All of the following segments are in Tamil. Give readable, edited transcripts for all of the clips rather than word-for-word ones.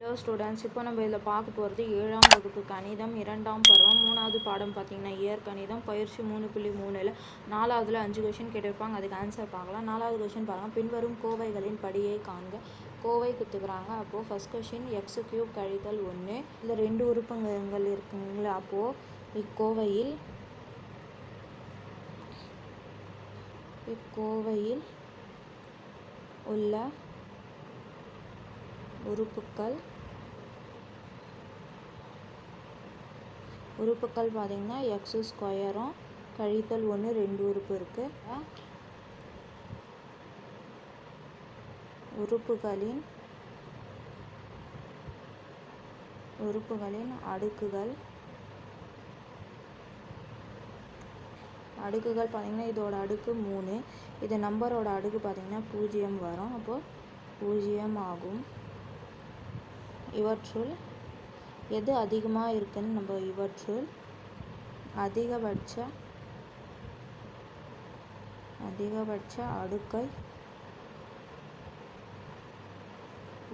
ஹலோ ஸ்டூடெண்ட்ஸ், இப்போ நம்ம இதில் பார்க்க போகிறது 7ஆம் வகுப்பு கணிதம் 2ஆம் பருவம் 3வது பாடம் பார்த்திங்கன்னா இயற்கணிதம் பயிற்சி 3.3ல் 4வதுல 5 கொஷின் கேட்டிருப்பாங்க. அதுக்கு ஆன்சர் பார்க்கலாம். 4வது கொஷின் பாருங்கள். பின்வரும் கோவைகளின் படியை காண்க. கோவை கொடுத்துக்கிறாங்க. அப்போது ஃபஸ்ட் கொஷின் x³ கழித்தல் 1. இதில் 2 உறுப்புங்கள் இருக்குங்களா. அப்போது இக்கோவையில் உள்ள உறுப்புக்கள் பார்த்திங்கன்னா x² கழித்தல் 1 2 உறுப்பு இருக்குது. உறுப்புகளின் அடுக்குகள் பார்த்திங்கன்னா இதோட அடுக்கு 3, இது நம்பரோட அடுக்கு பார்த்திங்கன்னா 0 வரும். அப்போது 0 ஆகும். இவற்றுள் எது அதிகமாக இருக்குன்னு நம்ம இவற்றுள் அதிகபட்ச அடுக்கை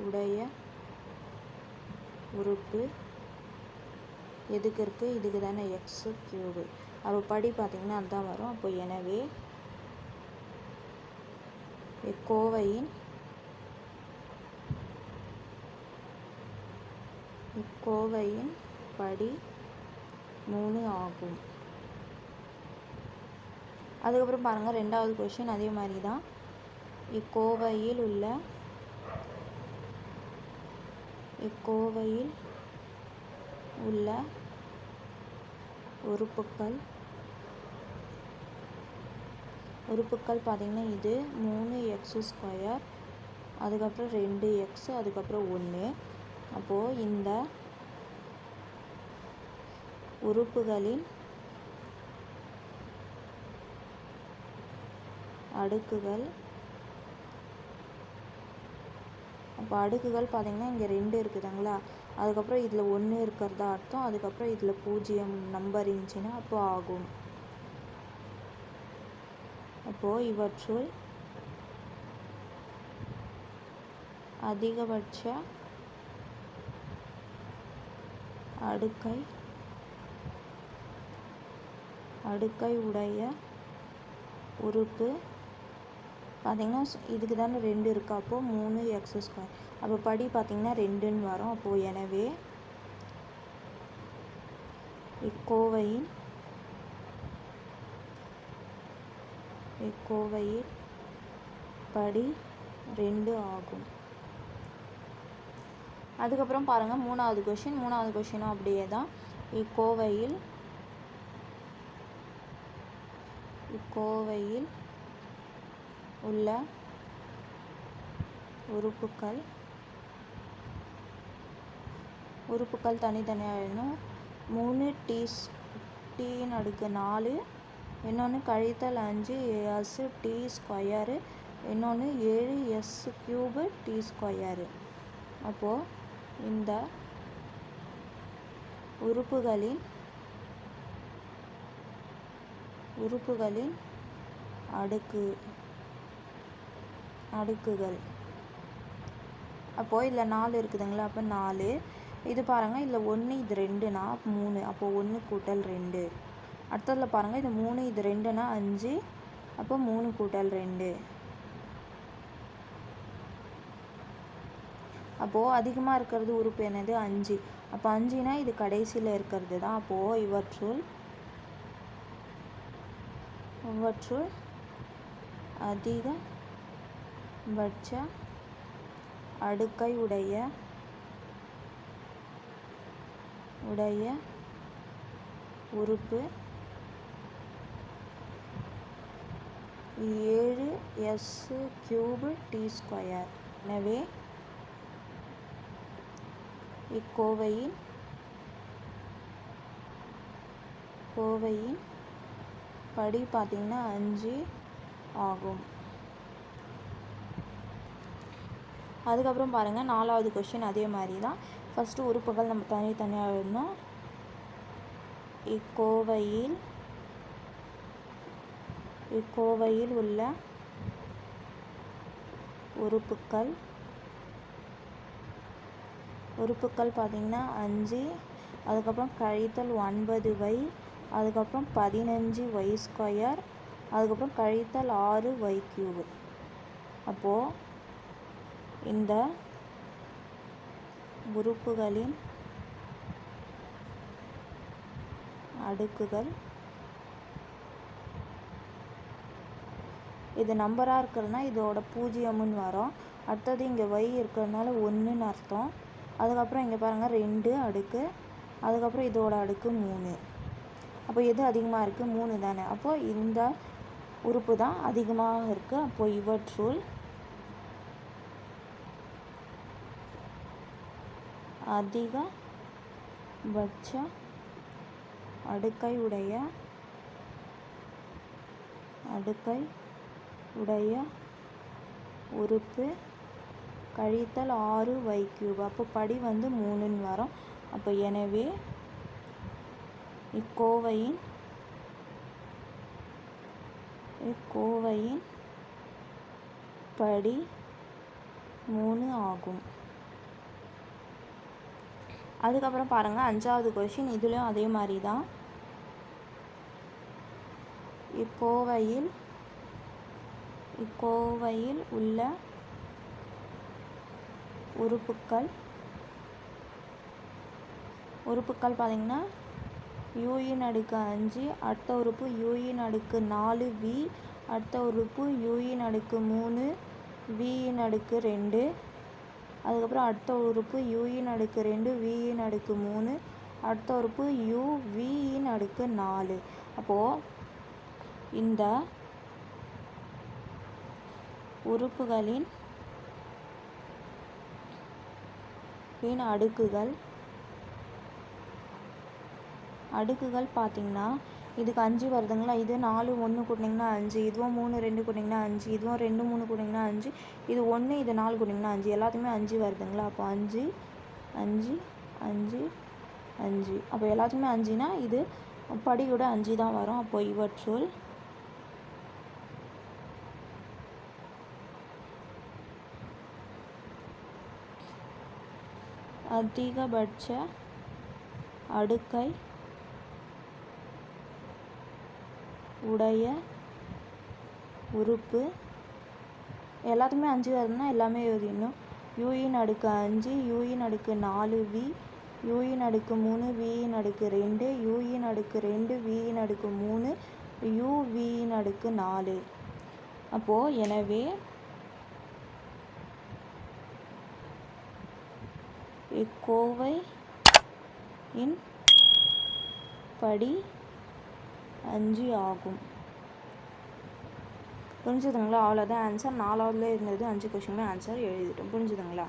உடைய உறுப்பு எதுக்கு இருக்குது? இதுக்கு தானே x³. அப்போ படி பார்த்திங்கன்னா அதுதான் வரும். அப்போ எனவே இக்கோவையின் படி 3 ஆகும். அதுக்கப்புறம் பாருங்கள், 2வது கொஷின் அதே மாதிரி தான். இக்கோவையில் உள்ள உறுப்புக்கள் பார்த்திங்கன்னா இது 3x², அதுக்கப்புறம் 2x, அதுக்கப்புறம் 1. அப்போது இந்த உறுப்புகளின் அடுக்குகள் பார்த்திங்கன்னா இங்கே 2 இருக்குதுங்களா. அதுக்கப்புறம் இதில் 1 இருக்கிறதா அர்த்தம். அதுக்கப்புறம் இதில் 0 நம்பர் இருந்துச்சுன்னா அப்போ ஆகும். அப்போது இவற்றுள் அதிகபட்ச அடுக்கை உடைய உறுப்பு பார்த்திங்கன்னா இதுக்கு தானே 2 இருக்குது. அப்போது 3x². அப்போ படி பார்த்திங்கன்னா 2ன்னு வரும். அப்போது எனவே இக்கோவையில் படி 2 ஆகும். அதுக்கப்புறம் பாருங்கள் 3வது கொஷினும் அப்படியே தான். இக்கோவையில் உள்ள உறுப்புக்கள் தனித்தனியாக வேணும். 3t⁴, இன்னொன்று கழித்தல் 5st², இன்னொன்று 7s³ அப்போது இந்த உறுப்புகளின் அடுக்குகள் அப்போது இதில் 4 இருக்குதுங்களா. அப்போ 4. இது பாருங்கள், இதில் 1 இது 2னா 3. அப்போது 1 கூட்டல் 2. அடுத்ததில் பாருங்கள், இது 3 இது 2னா 5. அப்போ 3 கூட்டல் 2. அப்போது அதிகமாக இருக்கிறது உறுப்பு என்னது? 5. அப்போ 5னா இது கடைசியில் இருக்கிறது தான். அப்போது இவற்றுள் அதிகபட்ச அடுக்கை உடைய உறுப்பு 7s³t². எனவே இக்கோவையின் படி பார்த்திங்கன்னா 5 ஆகும். அதுக்கப்புறம் பாருங்கள் 4வது கொஷின் அதே மாதிரி தான். ஃபஸ்ட்டு உறுப்புகள் நம்ம தனித்தனியாக எழுதணும். இக்கோவையில் உள்ள உறுப்புக்கள் உறுப்புக்கள் பார்த்திங்கன்னா 5, அதுக்கப்புறம் கழித்தல் 9y, அதுக்கப்புறம் 15y², அதுக்கப்புறம் கழித்தல் 6y³. அப்போது இந்த உறுப்புகளின் அடுக்குகள் இது நம்பராக இருக்கிறதுனா இதோட 0ன்னு வரும். அடுத்தது இங்கே y இருக்கிறதுனால 1ன்னு அர்த்தம். அதுக்கப்புறம் இங்கே பாருங்கள் 2 அடுக்கு, அதுக்கப்புறம் இதோட அடுக்கு 3. அப்போ எது அதிகமாக இருக்குது? 3 தானே. அப்போது இந்த உறுப்பு தான் அதிகமாக இருக்குது. அப்போது இவற்றுள் அதிகபட்ச அடுக்கை உடைய உறுப்பு கழித்தல் 6y³. அப்போ படி வந்து 3ன்னு வரும். அப்போ எனவே இக்கோவையின் படி 3 ஆகும். அதுக்கப்புறம் பாருங்கள் 5வது கொஷின். இதுலேயும் அதே மாதிரி தான். இக்கோவையில் உள்ள உறுப்புக்கள் பார்த்திங்கன்னா u⁴, அடுத்த உறுப்பு u⁴ அடுத்த உறுப்பு u⁴, v⁴, அதுக்கப்புறம் அடுத்த உறுப்பு u⁴, v⁴, அடுத்த உறுப்பு uv⁴. அப்போது இந்த உறுப்புகளின் அடுக்குகள் பார்த்திங்கன்னா இதுக்கு 5 வருதுங்களா. இது 4 1 கூட்டினீங்கன்னா 5, இதுவும் 3 2 கூட்டினீங்கன்னா 5, இதுவும் 2 3 கூட்டினீங்கன்னா 5, இது 1 இது 4 கூட்டினீங்கன்னா 5, எல்லாத்துக்குமே 5 வருதுங்களா. அப்போ 5 5 5 5. அப்போ எல்லாத்துக்குமே 5னா இது படியோட 5 தான் வரும். அப்போ இவற்றுள் அதிகபட்ச அடுக்கை உடைய உறுப்பு எல்லாத்துக்குமே 5 வருதுன்னா எல்லாமே எழுதிடணும். u⁴, u⁴, u⁴, v⁴, u⁴, v⁴, அப்போது எனவே இக்கோவையின் படி 5 ஆகும். புரிஞ்சுதுங்களா? அவ்வளோதான் ஆன்சர். 4வதுல இருந்தது 5 கொஷினுமே ஆன்சர் எழுதிட்டோம். புரிஞ்சுதுங்களா?